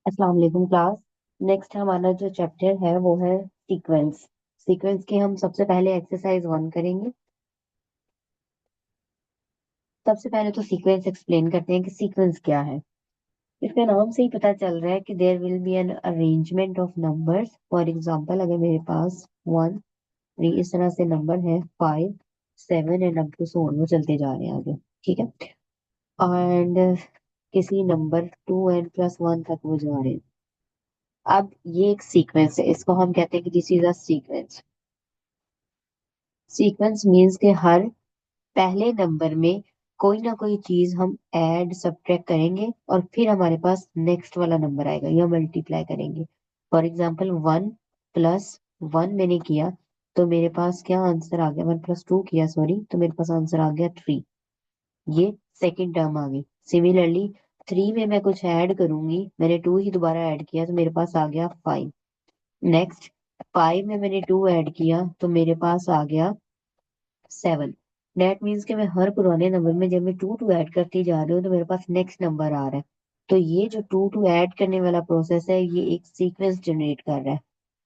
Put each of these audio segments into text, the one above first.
अस्सलाम वालेकुम class. Next हमारा जो चैप्टर है वो है सीक्वेंस। सीक्वेंस की हम सबसे पहले एक्सरसाइज 1 करेंगे। सबसे पहले तो सीक्वेंस एक्सप्लेन करते हैं कि सीक्वेंस क्या है। इसके नाम से ही पता चल रहा है कि there will be an arrangement of numbers. For example, अगर मेरे पास 1 3 इस तरह से नंबर है, 5 7 and up to so on, वो चलते जा रहे हैं आगे। ठीक है। एंड किसी नंबर 2n+1 तक वो जा रहे हैं। अब ये एक सीक्वेंस है, इसको हम कहते हैं कि this is a sequence. Sequence means के हर पहले नंबर में कोई ना कोई चीज हम ऐड सब्ट्रैक्ट करेंगे और फिर हमारे पास नेक्स्ट वाला नंबर आएगा या मल्टीप्लाई करेंगे। फॉर एग्जाम्पल 1+1 मैंने किया तो मेरे पास क्या आंसर आ गया, 1+2 किया सॉरी, तो मेरे पास आंसर आ गया 3। ये सेकेंड टर्म आ गई। सिमिलरली 3 में मैं कुछ ऐड करूंगी, मैंने 2 ही दोबारा ऐड किया तो मेरे पास आ गया 5। नेक्स्ट 5 में मैंने 2 ऐड किया तो मेरे पास आ गया 7। डेट मीन्स कि मैं हर पुराने नंबर में जब मैं टू टू ऐड करती जा रही हूँ तो मेरे पास नेक्स्ट नंबर आ रहा है। तो ये जो टू टू ऐड करने वाला प्रोसेस है ये एक सीक्वेंस जनरेट कर रहा है।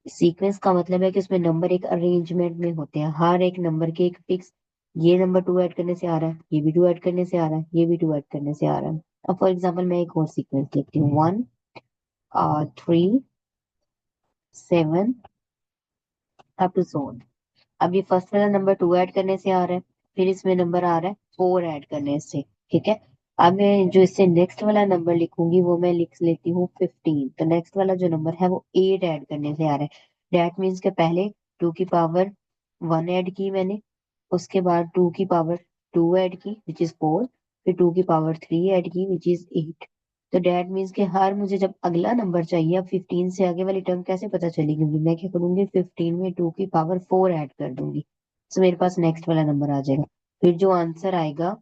सीक्वेंस का मतलब है कि उसमें नंबर एक अरेंजमेंट में होते हैं, हर एक नंबर के एक फिक्स, ये नंबर 2 ऐड करने से आ रहा है, ये भी 2 ऐड करने से आ रहा है, ये भी 2 ऐड करने से आ रहा है। अब फॉर एग्जाम्पल मैं एक और सीक्वेंस लिखती हूँ, 1 3 7 अप टू सो। अब ये फर्स्ट वाला नंबर 2 ऐड करने से आ रहा है, फिर इसमें नंबर आ रहा है 4 ऐड करने से। ठीक है। अब मैं जो इससे नेक्स्ट वाला नंबर लिखूंगी वो मैं लिख लेती हूँ 15। तो नेक्स्ट वाला जो नंबर है वो 8 ऐड करने से आ रहा है। डेट मीन्स के पहले 2 की पावर 1 ऐड की मैंने, उसके बाद 2 की पावर 2 ऐड की विच इज 4, फिर 2 की पावर 3 ऐड की विच इज 8। तो डेट मीन्स के हर मुझे जब अगला नंबर चाहिए, अब 15 से आगे वाली टर्म कैसे पता चलेगी, क्योंकि मैं क्या करूंगी 15 में 2 की पावर 4 ऐड कर दूंगी, तो मेरे पास नेक्स्ट वाला नंबर आ जाएगा। फिर जो आंसर आएगा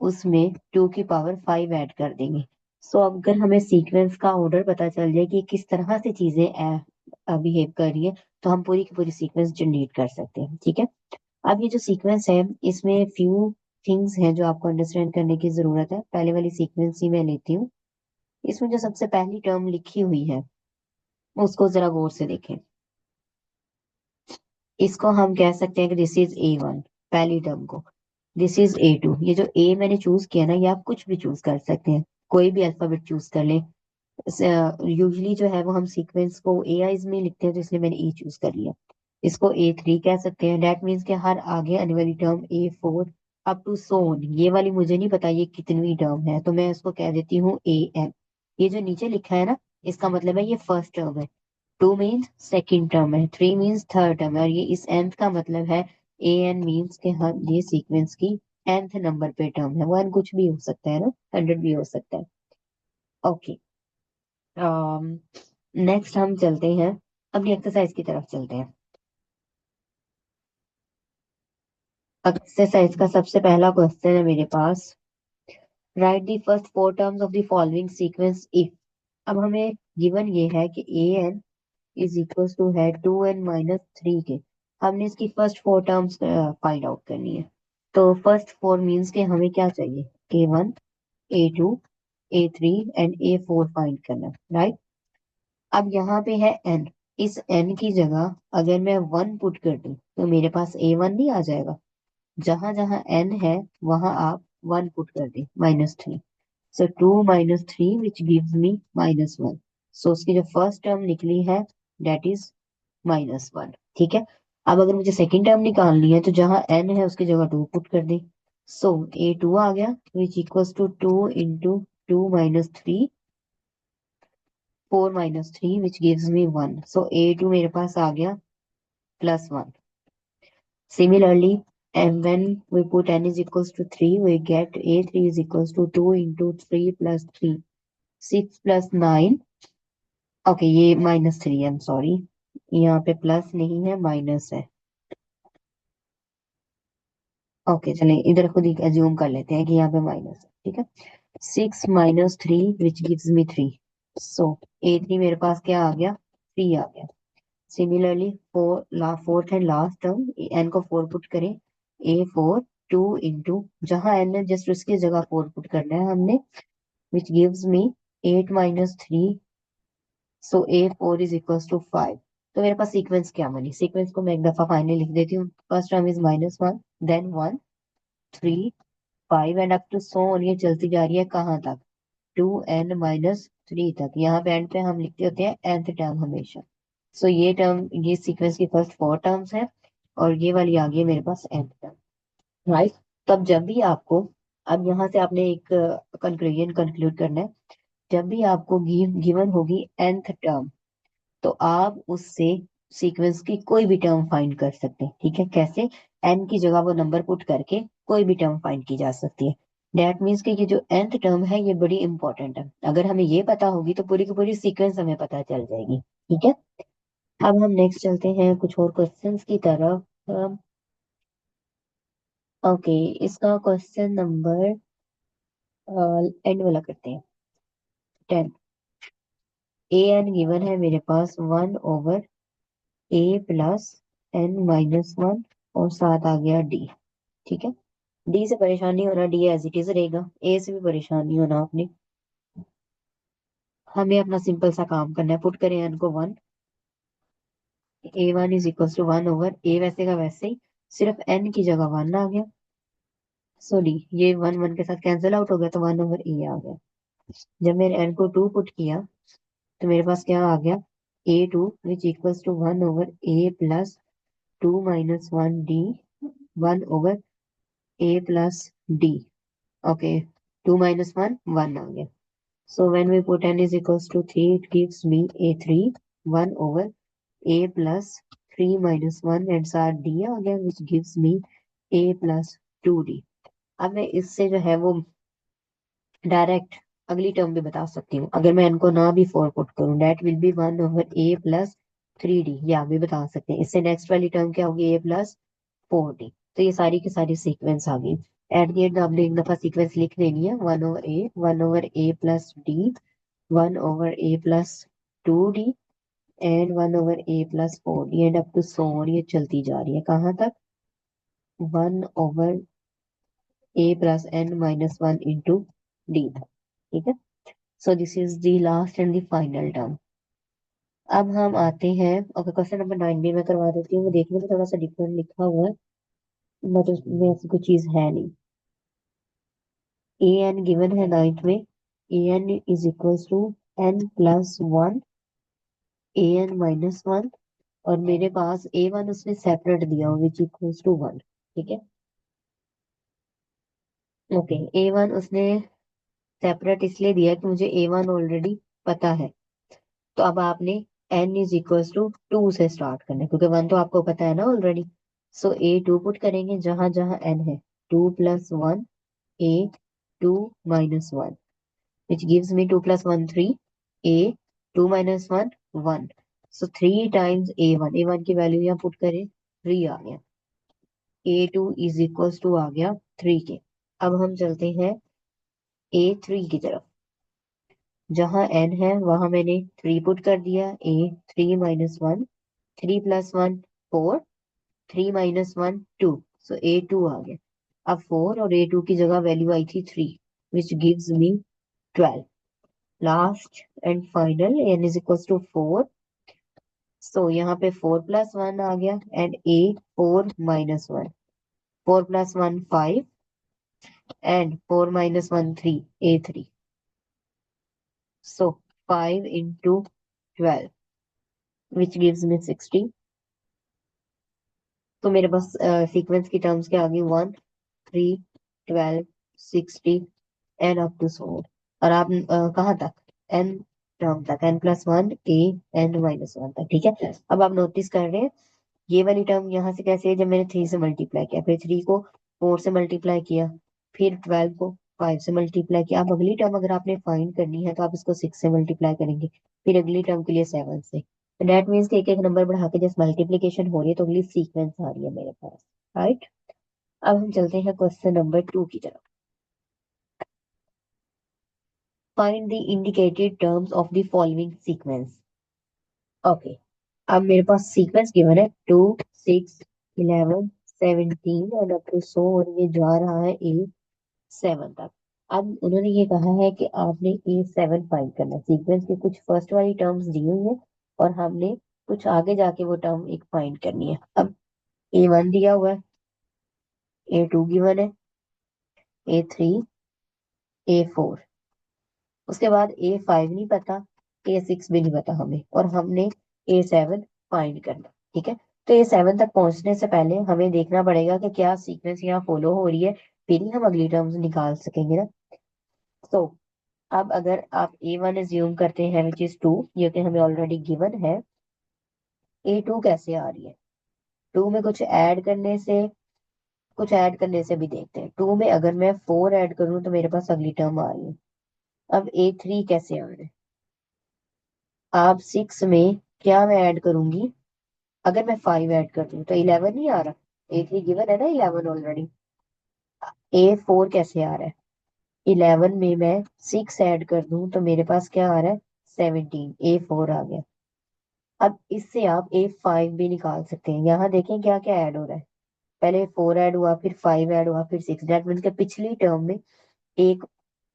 उसमें 2 की पावर 5 ऐड कर देंगे। सो अगर हमें सीक्वेंस का ऑर्डर पता चल जाए कि किस तरह से चीजें बिहेव कर रही है, तो हम पूरी की पूरी सीक्वेंस जनरेट कर सकते हैं। ठीक है। अब ये जो सीक्वेंस है इसमें फ्यू थिंग्स हैं जो आपको अंडरस्टैंड करने की जरूरत है। पहले वाली सीक्वेंस ही मैं लेती हूँ। इसमें जो सबसे पहली टर्म लिखी हुई है उसको जरा गौर से देखें। इसको हम कह सकते हैं कि दिस इज A1, पहली टर्म को। This is A2। ये जो ए मैंने चूज किया ना, ये आप कुछ भी चूज कर सकते हैं, कोई भी अल्फाबेट चूज कर लें। यूजली जो है वो हम सीक्वेंस को ए आईज में लिखते हैं, तो इसलिए मैंने ए चूज कर लिया। इसको A3 कह सकते हैं। डेट मीन्स के हर आगे आने वाली टर्म A4 अप टू सोन, ये वाली मुझे नहीं पता ये कितनी टर्म है, तो मैं उसको कह देती हूँ AM। ये जो नीचे लिखा है ना, इसका मतलब है ये फर्स्ट टर्म है, 2 मीन्स सेकेंड टर्म है, 3 मीन्स थर्ड टर्म है, और ये इस nth का मतलब है AN मीन्स के हम ये सीक्वेंस की nth नंबर पे टर्म है। वो n कुछ भी हो सकता है ना, 100 भी हो सकता है। ओके। नेक्स्ट हम चलते हैं, अगली एक्सरसाइज की तरफ चलते हैं। एक्सरसाइज का सबसे पहला क्वेश्चन है मेरे पास, write the first 4 terms of the following sequence if. अब हमें गिवन ये है कि AN इज इक्वल टू है 2n-3 के। हमने इसकी फर्स्ट 4 टर्म्स फाइंड आउट करनी है। तो फर्स्ट 4 मीन्स के हमें क्या चाहिए, A1 A2 A3 and A4 find करना, राइट। अब यहाँ पे है n, इस n की जगह अगर मैं 1 पुट कर दूं तो मेरे पास A1 नहीं आ जाएगा। जहां जहां n है वहां आप 1 पुट कर दें, -3। सो 2 - 3 विच गिव्स मी -1। सो उसकी जो फर्स्ट टर्म निकली है डेट इज -1। ठीक है। अब अगर मुझे सेकेंड टर्म निकालनी है तो जहां n है उसकी जगह 2 पुट कर दी। सो A2 आ गया which equals to 2 × 2 - 3, 4 - 3 which gives me 1। So A2 मेरे पास आ गया +1। Similarly, and when we put n is equals to 3, we get A3 is equals to 2 × 3 + 3, 6 + 9। Okay, ये -3 है, सॉरी, यहाँ पे प्लस नहीं है माइनस है। ओके चलें, इधर खुद ही एज्यूम कर लेते हैं कि यहाँ पे माइनस है। ठीक है। 6 - 3 which gives me 3। So A3 मेरे पास क्या आ गया, 3 आ गया। Similarly fourth and last term, n को 4 पुट करें, A4 2 × जहां n है जस्ट उसकी जगह 4 पुट करना है हमने, which gives me 8 minus 3, so A4 is equal to 5। तो मेरे पास सीक्वेंस क्या बनी, सीक्वेंस को मैं एक दफा फाइनली लिख देती हूँ। First term is -1, then 1, 3, 5 and up to so on, ये चलती जा रही है कहाँ तक, 2n-3 तक। यहाँ पे एंड पे हम लिखते होते हैं nth टर्म हमेशा। सो ये टर्म, ये सीक्वेंस की फर्स्ट 4 टर्म्स है और ये वाली आ गई है मेरे पास nth टर्म, राइट। तब जब भी आपको, अब यहाँ से आपने एक कंक्लूजन कंक्लूड करना है। जब भी आपको गिवन होगी nth टर्म, तो आप उससे सीक्वेंस की कोई भी टर्म फाइंड कर सकते हैं। ठीक है, कैसे, एन की जगह वो नंबर पुट करके कोई भी टर्म फाइंड की जा सकती है। दैट मीन्स कि ये जो nth टर्म है ये बड़ी इंपॉर्टेंट है। अगर हमें ये पता होगी तो पूरी की पूरी सीक्वेंस हमें पता चल जाएगी। ठीक है, अब हम नेक्स्ट चलते हैं कुछ और क्वेश्चंस की तरफ। ओके, इसका क्वेश्चन नंबर एंड वाला करते हैं, 10। ए एन गिवन है मेरे पास 1/a प्लस n-1 और साथ आ गया d। ठीक है, डी से परेशान नहीं होना, डी एज इट इज रहेगा। ए से भी परेशान नहीं होना आपने, हमें अपना सिंपल सा काम करना है। पुट करें एन को 1, A1 is equal to 1/a, वैसे का वैसे ही, सिर्फ n की जगह 1 आ गया। सो डी, ये 1 1 के साथ कैंसिल आउट हो गया तो 1/a आ गया। जब मैंने n को 2 पुट किया तो मेरे पास क्या आ गया, A2 which equals to 1/a plus 2-1d, 1/a plus d। Okay, 2-1 1 आ गया। So when we put n is equals to 3, it gives me A3 1/a plus 3 minus 1 and साथ d आ गया, which gives me a plus 2d। अब मैं इससे जो है वो डायरेक्ट अगली टर्म भी बता सकती हूँ। अगर मैं इनको ना भी 4 पुट करूँ, date will be 1/a plus 3d, ये आप भी बता सकते हैं। इससे नेक्स्ट वाली टर्म क्या होगी, a प्लस 4d। तो ये सारी की सारी सीक्वेंस आ गई। एट द एंड आपने एक दफा सीक्वेंस लिख देनी है, 1/a plus d, 1/a plus 2d and 1/a plus 4d and up to so on, ये चलती जा रही है कहाँ तक, 1/a plus n-1 into d तक। ठीक है, so this is the last and the final term. अब हम आते हैं, ओके, क्वेश्चन नंबर 9 भी मैं करवा देती हूँ। देखने में थोड़ा सा डिफरेंट लिखा हुआ है बट उसमें ऐसी कोई चीज है नहीं। ए एन गिवन है 9th में, A N is equal to n+1 an-1, और मेरे पास A1 उसने सेपरेट दिया हो विच इक्वल्स टू 1। ठीक है, ओके, A1 उसने सेपरेट इसलिए दिया कि मुझे A1 ऑलरेडी पता है। तो अब आपने n इज इक्वल्स टू 2 से स्टार्ट करना है, क्योंकि 1 तो आपको पता है ना ऑलरेडी। सो A2 पुट करेंगे जहां जहां n है, 2+1 A2-1, which gives me 2+1 3, A2-1 1। So 3 times A1 की वैल्यू यहाँ पुट करें, 3 आ गया। A2 इज इक्वल्स टू आ गया 3 के। अब हम चलते हैं A3 की तरफ, जहां n है वहां मैंने 3 पुट कर दिया, A3-1, 3+1 4, 3-1 2, सो A2 आ गया। अब 4 और A2 की जगह वैल्यू आई थी 3, which gives me 12। Last and final n is equals to 4, so यहाँ पे 4+1 आ गया and A4-1, 4+1 5 and 4-1 3, A3। So 5 into 12 which gives me 60। तो मेरे पास सीक्वेंस की टर्म्स क्या आ गई, 1 3 12 60 एंड अप टू सो। और आप कहाँ तक, n टर्म तक, n+1 an-1 तक। ठीक है, अब आप नोटिस कर रहे हैं ये वाली टर्म यहाँ से कैसे है, जब मैंने 3 से मल्टीप्लाई किया, फिर 3 को 4 से मल्टीप्लाई किया, फिर 12 को 5 से मल्टीप्लाई किया। अब अगली टर्म अगर आपने फाइंड करनी है तो आप इसको 6 से मल्टीप्लाई करेंगे, फिर अगली टर्म के लिए 7 से। तो डेट मीन्स कि एक एक नंबर बढ़ा के जैसे मल्टीप्लीकेशन हो रही है तो अगली सीक्वेंस आ रही है मेरे पास, राइट। अब हम चलते हैं क्वेश्चन नंबर 2 की तरफ। Find the indicated terms of the following sequence. Okay, अब मेरे पास सीक्वेंस गिवन है 2 6 11 17 और अप टू सो, और ये जा रहा है 7 तक। अब उन्होंने ये कहा है कि आपने A7 फाइंड करना है। सीक्वेंस की कुछ फर्स्ट वाली टर्म्स दी हुई है और हमने कुछ आगे जाके वो टर्म एक फाइंड करनी है। अब A1 दिया हुआ है, A2 गिवन है, A3, A4, उसके बाद A5 नहीं पता, A6 भी नहीं पता हमें, और हमने A7 फाइंड करना। ठीक है, तो A7 तक पहुंचने से पहले हमें देखना पड़ेगा कि क्या सीक्वेंस यहाँ फॉलो हो रही है, फिर ही हम अगली टर्म्स निकाल सकेंगे ना। तो अब अगर आप A1 एज्यूम करते हैं विच इज 2, ये कि हमें ऑलरेडी गिवन है, A2 कैसे आ रही है? 2 में कुछ ऐड करने से भी देखते हैं। 2 में अगर मैं 4 ऐड करूं तो मेरे पास अगली टर्म आ रही है। अब A3 कैसे आ रहा है? आप 6 में क्या मैं ऐड करूंगी? अगर मैं 5 ऐड कर दूं तो 11 नहीं आ रहा। A3 गिवन है ना 11 ऑलरेडी। A4 कैसे आ रहा है? 11 में मैं 6 ऐड कर दूं तो मेरे पास क्या आ रहा है? 17। A4 आ गया। अब इससे आप A5 भी निकाल सकते हैं। यहाँ देखें क्या क्या ऐड हो रहा है। पहले 4 ऐड हुआ, फिर 5 ऐड हुआ, फिर 6। दैट मीन्स के पिछली टर्म में एक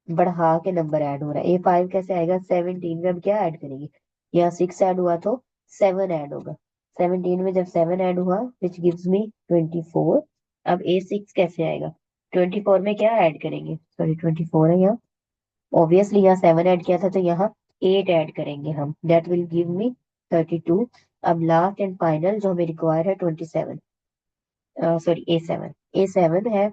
बढ़ा के नंबर ऐड हो रहा है। A5 कैसे आएगा? 17 में अब क्या ऐड करेंगे? यहाँ 6 ऐड हुआ तो 7 ऐड होगा। 17 में जब 7 ऐड हुआ विच गिव्स मी 24। अब A6 कैसे आएगा? 24 में क्या ऐड करेंगे? सॉरी 24 है यहाँ, ऑब्वियसली यहाँ 7 ऐड किया था तो यहाँ 8 ऐड करेंगे हम। That will give me 32। अब लास्ट एंड फाइनल जो हमें रिक्वायर है 27, सॉरी A7 है।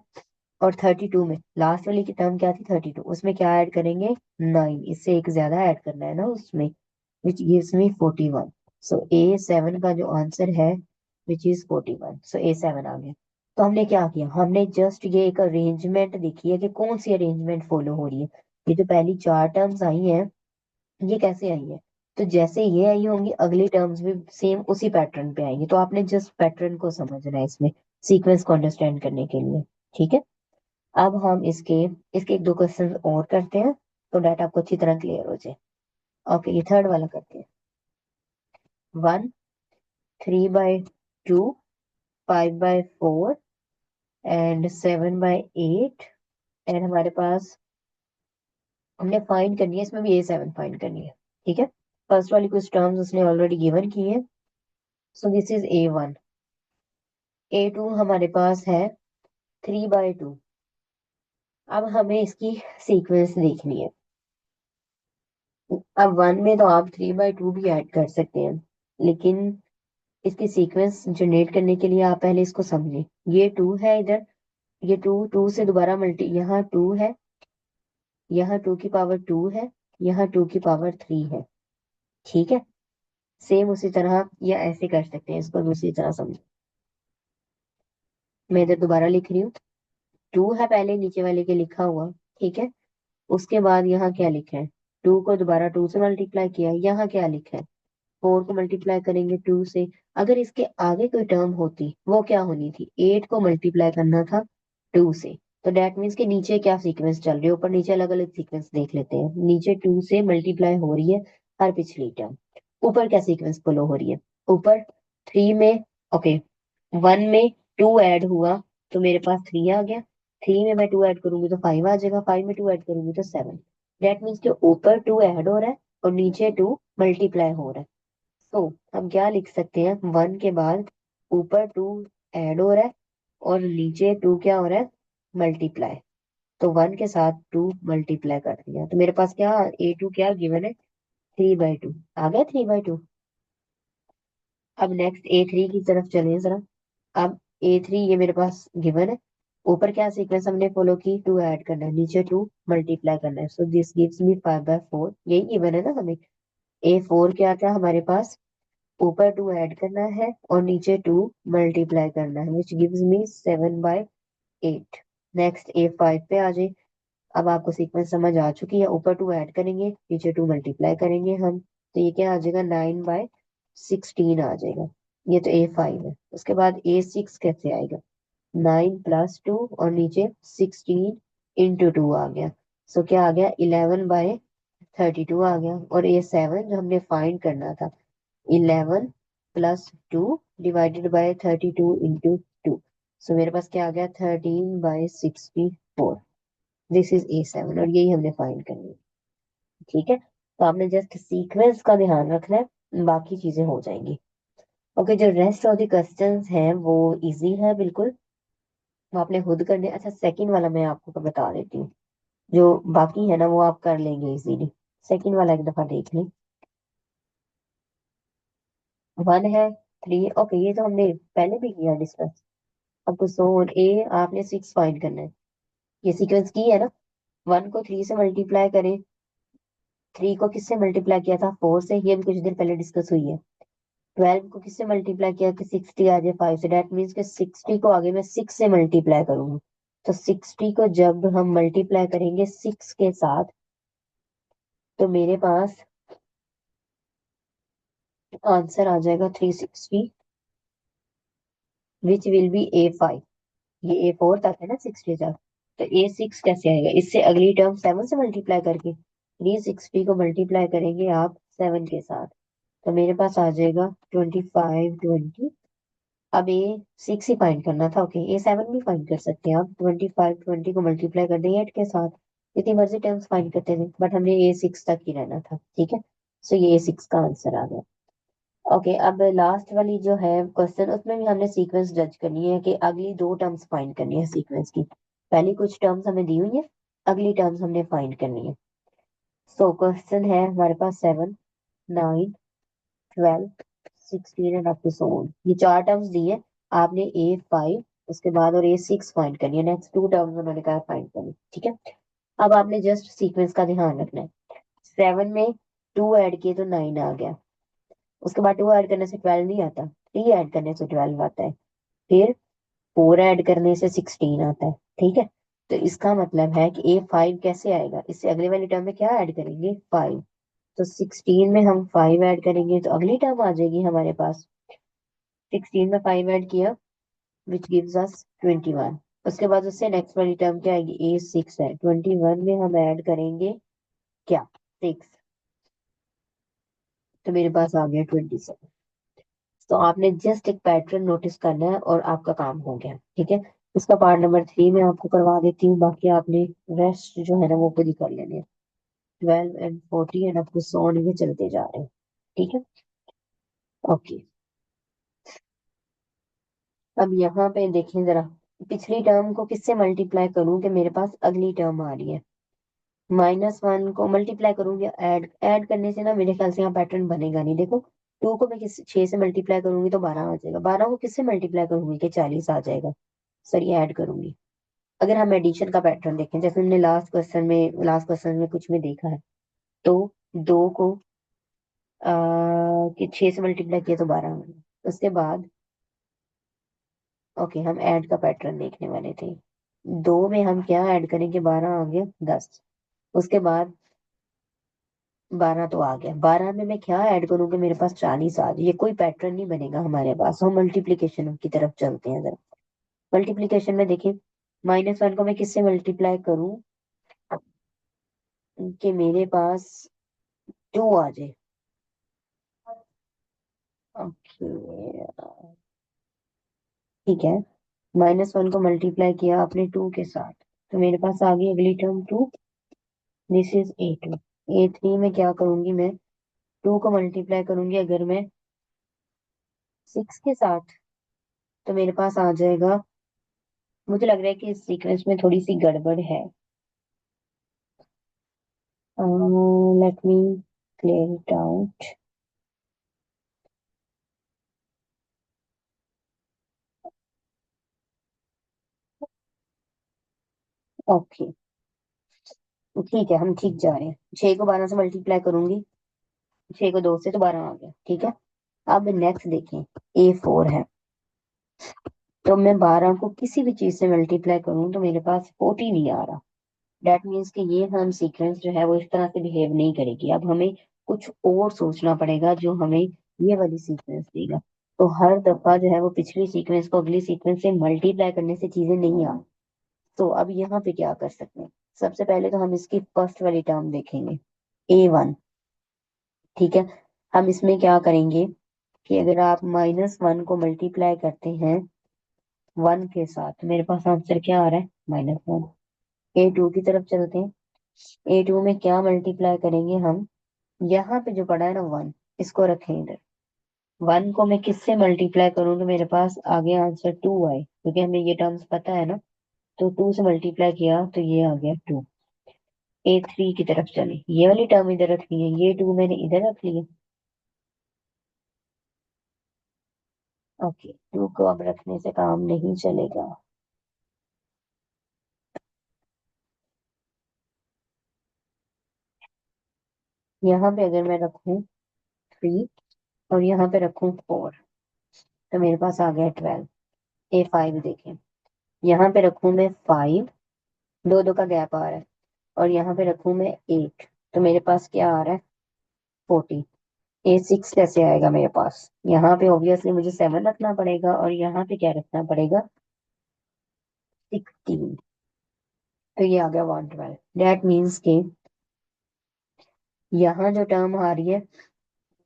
और 32 में लास्ट वाली की टर्म क्या थी? 32, उसमें क्या ऐड करेंगे? 9। इससे एक ज्यादा ऐड करना है ना उसमें, विच गिव्स मी 41। सो A7 का जो आंसर है विच इज 41। सो A7 आ गया। तो हमने क्या किया? हमने जस्ट ये एक अरेंजमेंट देखी है कि कौन सी अरेंजमेंट फॉलो हो रही है। ये जो पहली 4 टर्म्स आई हैं ये कैसे आई है? तो जैसे ये आई होंगी अगली टर्म्स भी सेम उसी पैटर्न पे आएंगे। तो आपने जस्ट पैटर्न को समझना है इसमें, सीक्वेंस को अंडरस्टैंड करने के लिए। ठीक है, अब हम इसके इसके एक दो क्वेश्चन और करते हैं तो डेट आपको अच्छी तरह क्लियर हो जाए। ओके, ये थर्ड वाला करते हैं। 1, 3/2, 5/4 एंड 7/8। एंड हमारे पास हमने फाइंड करनी है, इसमें भी A7 फाइंड करनी है। ठीक है, फर्स्ट वाली कुछ टर्म्स उसने ऑलरेडी गिवन की है। So this is A1। A2 हमारे पास है 3/2। अब हमें इसकी सीक्वेंस देखनी है। अब 1 में तो आप 3/2 भी ऐड कर सकते हैं, लेकिन इसकी सीक्वेंस जनरेट करने के लिए आप पहले इसको समझें। ये 2 है इधर, ये 2 से दोबारा मल्टी, यहाँ 2 है, यहाँ 2 की पावर 2 है, यहाँ 2 की पावर 3 है। ठीक है, सेम उसी तरह या ऐसे कर सकते हैं, इसको दूसरी तरह समझो। मैं इधर दोबारा लिख रही हूँ। 2 है पहले नीचे वाले के लिखा हुआ। ठीक है, उसके बाद यहाँ क्या लिखा है? 2 को दोबारा 2 से मल्टीप्लाई किया। यहाँ क्या लिखा है? 4 को मल्टीप्लाई करेंगे 2 से। अगर इसके आगे कोई टर्म होती वो क्या होनी थी? 8 को मल्टीप्लाई करना था 2 से। तो डेट मीन्स के नीचे क्या सीक्वेंस चल रही है? ऊपर नीचे अलग अलग सीक्वेंस देख लेते हैं। नीचे 2 से मल्टीप्लाई हो रही है हर पिछली टर्म। ऊपर क्या सीक्वेंस फॉलो हो रही है? ऊपर 3 में, ओके, 1 में 2 ऐड हुआ तो मेरे पास 3 आ गया। 3 में मैं 2 ऐड करूंगी तो 5 आ जाएगा। 5 में 2 ऐड करूंगी तो 7। डेट मीन्स के ऊपर 2 ऐड हो रहा है और नीचे 2 मल्टीप्लाई हो रहा है। तो हम क्या लिख सकते हैं? 1 के बाद ऊपर 2 ऐड हो रहा है और नीचे 2 क्या हो रहा है? मल्टीप्लाई। तो 1 के साथ 2 मल्टीप्लाई कर दिया तो मेरे पास क्या A2 क्या गिवन है? 3/2 आ गया। 3/2। अब नेक्स्ट A3 की तरफ चलें जरा। अब A3 ये मेरे पास गिवन है। ऊपर क्या सीक्वेंस हमने फॉलो की? 2 ऐड करना है, नीचे 2 मल्टीप्लाई करना है। So this gives me 5/4। यही गिवन है ना हमें। A4 क्या था हमारे पास? ऊपर 2 ऐड करना है और नीचे 2 मल्टीप्लाई करना है, विच गिव्स मी 7/8। नेक्स्ट A5 पे आ जाए। अब आपको सीक्वेंस समझ आ चुकी है। ऊपर 2 ऐड करेंगे, नीचे 2 मल्टीप्लाई करेंगे हम, तो ये क्या आ जाएगा? 9/16 आ जाएगा। ये तो A5 है। उसके बाद A6 कैसे आएगा? 9 + 2 और नीचे 16 × 2 आ गया। सो क्या आ गया? 11/32 आ गया। और A7 जो हमने फाइंड करना था, 11 + 2 डिवाइडेड बाय 32 × 2। सो मेरे पास क्या आ गया? 13/64। दिस इज A7 और यही हमने फाइंड करनी है। ठीक है, तो आपने जस्ट सीक्वेंस का ध्यान रखना है, बाकी चीजें हो जाएंगी। ओके, जो रेस्ट ऑफ द क्वेश्चंस हैं वो इजी है बिल्कुल, वो आपने खुद करने। अच्छा, सेकंड वाला मैं आपको बता देती हूँ, जो बाकी है ना वो आप कर लेंगे इजीली। सेकंड वाला एक दफा देख लें। 1 है, 3, ओके ये तो हमने पहले भी किया डिस्कस। अब तो सोन ए आपने 6 फाइंड करना है, ये सीक्वेंस की है ना। 1 को 3 से मल्टीप्लाई करें, 3 को किससे मल्टीप्लाई किया था, 4 से, ये भी कुछ देर पहले डिस्कस हुई है। 12 को किससे मल्टीप्लाई किया कि 60 आ जाए 5 से, डेट मीन्स कि 60 को आगे मैं 6 से मल्टीप्लाई करूंगी। तो 60 को जब हम मल्टीप्लाई करेंगे 6 के साथ, तो मेरे पास आंसर आ जाएगा 360, विच विल बी A5। ये A4 तक है ना 60 तक, तो A6 कैसे आएगा, इससे अगली टर्म 7 से मल्टीप्लाई करके, 360 को मल्टीप्लाई करेंगे आप 7 के साथ, तो मेरे पास आ जाएगा 25 20। अब A6 ही फाइंड करना था, ओके A7 भी फाइंड कर सकते हैं आप, 25 20 को मल्टीप्लाई कर देंगे 8 के साथ, जितनी मर्जी टर्म्स फाइंड करते थे, बट हमने A6 तक ही रहना था। ठीक है, सो ये A6 का आंसर आ गया। ओके, अब लास्ट वाली जो है क्वेश्चन, उसमें भी हमने सीक्वेंस जज करनी है कि अगली दो टर्म्स फाइंड करनी है सीक्वेंस की। पहली कुछ टर्म्स हमें दी हुई है, अगली टर्म्स हमने फाइंड करनी है। सो क्वेश्चन है हमारे पास 7 9 12 16 and up to so on, ये चार टर्म्स दी है। आपने A5 उसके बाद और A6 फाइंड करनी है, नेक्स्ट टू टर्म्स उन्होंने कहा फाइंड करनी। ठीक है, अब आपने जस्ट सीक्वेंस का ध्यान रखना है। 7 में 2 ऐड किए तो 9 आ गया, उसके बाद 2 ऐड करने से 12 नहीं आता, 3 ऐड करने से 12 आता है, फिर 4 ऐड करने से 16 आता है। ठीक है, तो इसका मतलब है कि A5 कैसे आएगा, इससे अगले वाली टर्म में क्या ऐड करेंगे 5, तो 16 में हम 5 ऐड करेंगे तो अगली टर्म आ जाएगी हमारे पास। 16 में 5 ऐड किया, विच गिव्स अस 21। उसके बाद उससे नेक्स्ट वाली टर्म क्या आएगी, A6 है, 21 में हम ऐड करेंगे क्या 6, तो मेरे पास आ गया 27। तो आपने जस्ट एक पैटर्न नोटिस करना है और आपका काम हो गया। ठीक है, इसका पार्ट नंबर 3 में आपको करवा देती हूँ, बाकी आपने रेस्ट जो है ना वो खुद ही कर लेने हैं। 12 एंड 40 एंड आपको सो ये चलते जा रहे हैं। ठीक है, ओके। अब यहाँ पे देखें जरा, पिछली टर्म को किससे मल्टीप्लाई करूं कि मेरे पास अगली टर्म आ रही है। -1 को मल्टीप्लाई करूंगी, ऐड करने से ना मेरे ख्याल से यहाँ पैटर्न बनेगा नहीं। देखो, 2 को मैं किस 6 से मल्टीप्लाई करूंगी तो 12 आ जाएगा, 12 को किससे मल्टीप्लाई करूंगी कि 40 आ जाएगा। सर ये ऐड करूंगी। अगर हम एडिशन का पैटर्न देखें, जैसे हमने लास्ट क्वेश्चन में कुछ में देखा है, तो 2 को कि 6 से मल्टीप्लाई किया तो 12 आ गया। उसके बाद ओके, हम ऐड का पैटर्न देखने वाले थे। 2 में हम क्या ऐड करेंगे, 12 आ गया 10। उसके बाद 12 तो आ गया, 12 में मैं क्या ऐड करूंगी, मेरे पास 40 आ जाए, ये कोई पैटर्न नहीं बनेगा हमारे पास। हम मल्टीप्लीकेशन की तरफ चलते हैं जरा। मल्टीप्लीकेशन में देखिए, -1 को मैं किससे मल्टीप्लाई करूं कि मेरे पास 2 आ जाए। ओके, ठीक है, -1 को मल्टीप्लाई किया आपने 2 के साथ, तो मेरे पास आ गई अगली term 2, this is A2। A3 में क्या करूंगी मैं, 2 को मल्टीप्लाई करूंगी अगर मैं 6 के साथ, तो मेरे पास आ जाएगा, मुझे लग रहा है कि इस सीक्वेंस में थोड़ी सी गड़बड़ है। Let me clear it out. Okay, ठीक है, हम ठीक जा रहे हैं। 6 को 12 से मल्टीप्लाई करूंगी, 6 को 2 से तो 12 आ गया। ठीक है, अब नेक्स्ट देखें, A4 है, तो मैं 12 को किसी भी चीज से मल्टीप्लाई करूं तो मेरे पास 40 नहीं आ रहा। डेट मीन्स कि ये हम सीक्वेंस जो है वो इस तरह से बिहेव नहीं करेगी। अब हमें कुछ और सोचना पड़ेगा जो हमें ये वाली सीक्वेंस देगा। तो हर दफा जो है वो पिछली सीक्वेंस को अगली सीक्वेंस से मल्टीप्लाई करने से चीजें नहीं आ। तो अब यहाँ पे क्या कर सकते हैं, सबसे पहले तो हम इसकी फर्स्ट वाली टर्म देखेंगे, A1। ठीक है, हम इसमें क्या करेंगे कि अगर आप -1 को मल्टीप्लाई करते हैं 1 के साथ, तो मेरे पास आंसर क्या आ रहा है, -1। A2 की तरफ चलते हैं। A2 में क्या मल्टीप्लाई करेंगे हम? यहाँ पे जो पड़ा है ना 1, इसको रखें इधर। 1 को मैं किससे मल्टीप्लाई करूँ तो मेरे पास आगे आंसर 2 आए, क्योंकि हमें ये टर्म्स पता है ना। तो 2 से मल्टीप्लाई किया तो ये आ गया 2। A3 की तरफ चले, ये वाली टर्म इधर रखनी है, ये 2 मैंने इधर रख लिया। ओके, 2 को अब रखने से काम नहीं चलेगा। यहाँ पे अगर मैं रखूं 3 और यहाँ पे रखूं 4, तो मेरे पास आ गया 12। A5 देखें, यहाँ पे रखूं मैं 5, दो दो का गैप आ रहा है, और यहाँ पे रखूं मैं 8, तो मेरे पास क्या आ रहा है? 14। A6 कैसे आएगा मेरे पास? यहाँ पे ऑब्वियसली मुझे 7 रखना पड़ेगा, और यहाँ पे क्या रखना पड़ेगा? 16। तो ये आ गया 112। डेट मीन्स के यहाँ जो टर्म आ रही है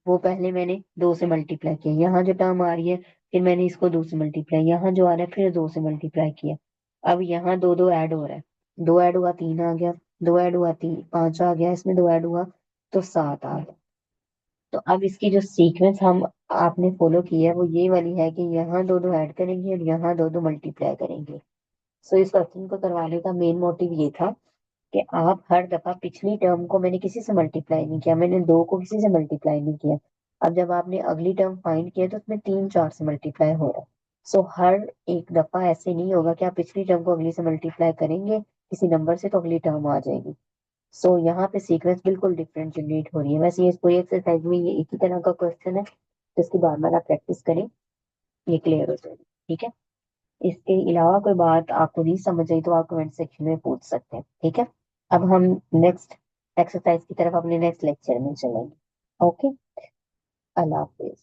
वो पहले मैंने 2 से मल्टीप्लाई किया, यहाँ जो टर्म आ रही है फिर मैंने इसको 2 से मल्टीप्लाई, यहाँ जो आ रहा है फिर 2 से मल्टीप्लाई किया। अब यहाँ दो दो ऐड हो रहा है, 2 ऐड हुआ 3 आ गया, 2 ऐड हुआ 3 5 आ गया, इसमें 2 ऐड हुआ तो 7 आ गया। तो अब इसकी जो सीक्वेंस हम आपने फॉलो की है वो ये वाली है कि यहाँ दो दो ऐड करेंगे और यहाँ दो दो मल्टीप्लाई करेंगे। सो इस क्वेश्चन को करवाने का मेन मोटिव ये था कि आप हर दफा, पिछली टर्म को मैंने किसी से मल्टीप्लाई नहीं किया, मैंने 2 को किसी से मल्टीप्लाई नहीं किया। अब जब आपने अगली टर्म फाइंड किया तो उसमें 3 4 से मल्टीप्लाई हो रहा है। सो हर एक दफा ऐसे नहीं होगा कि आप पिछली टर्म को अगली से मल्टीप्लाई करेंगे किसी नंबर से तो अगली टर्म आ जाएगी। सो यहाँ पे सीक्वेंस बिल्कुल डिफरेंट जनरेट हो रही है। वैसे ये कोई एक्सरसाइज में ये एक ही तरह का क्वेश्चन है, तो इसकी बार बार आप प्रैक्टिस करें, ये क्लियर हो जाएगी। ठीक है। इसके अलावा कोई बात आपको नहीं समझ आई तो आप कमेंट सेक्शन में पूछ सकते हैं। ठीक है। अब हम नेक्स्ट एक्सरसाइज की तरफ अपने नेक्स्ट लेक्चर में चलेंगे। ओके। अल्लाह हाफिज।